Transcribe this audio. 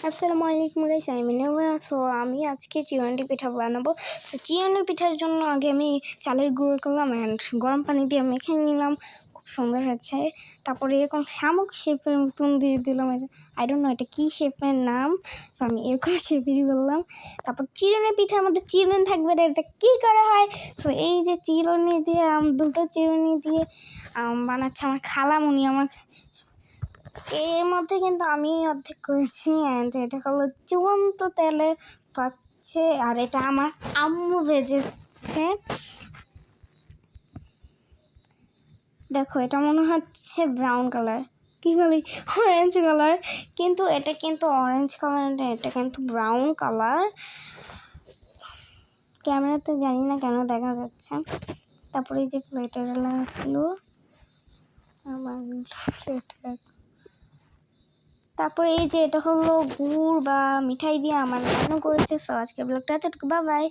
আসসালামু আলাইকুম গাইস, আমি নেওয়া। সো আমি আজকে চিরুনি পিঠা বানাবো। তো চিরুনি পিঠার জন্য আগে আমি চালের গুঁড়ো করলাম অ্যান্ড গরম পানি দিয়ে মেখে নিলাম, খুব সুন্দর হচ্ছে। তারপরে এরকম শামুক শেপের মতন দিয়ে দিলাম, আই ডোন্ট নো এটা কী শেপের নাম। সো আমি এরকম শেপেরই বললাম। তারপর চিরুনি পিঠার মধ্যে চিরুনি থাকবে না, এটা কী করা হয়। তো এই যে চিরুনি দিয়ে দুটো চিরুনি দিয়ে বানাচ্ছে আমার খালামুনি। আমার এর মধ্যে কিন্তু আমি অর্ধেক করেছি অ্যান্ড এটা হলো চূড়ান্ত তেলে পাচ্ছে, আর এটা আমার আম্মু ভেজেছে। দেখো এটা মনে হচ্ছে ব্রাউন কালার, কি বলি অরেঞ্জ কালার, কিন্তু এটা কিন্তু অরেঞ্জ কালার না, এটা কিন্তু ব্রাউন কালার। ক্যামেরাতে জানি না কেন দেখা যাচ্ছে। তারপরে এই যে প্লেটের লাগলো আমার প্লেটের, তারপরে এই যে এটা হলো গুড় বা মিঠাই দিয়ে আমার রান্না করেছে। সো আজকে ব্লগটা এতটুকু, বাই বাই।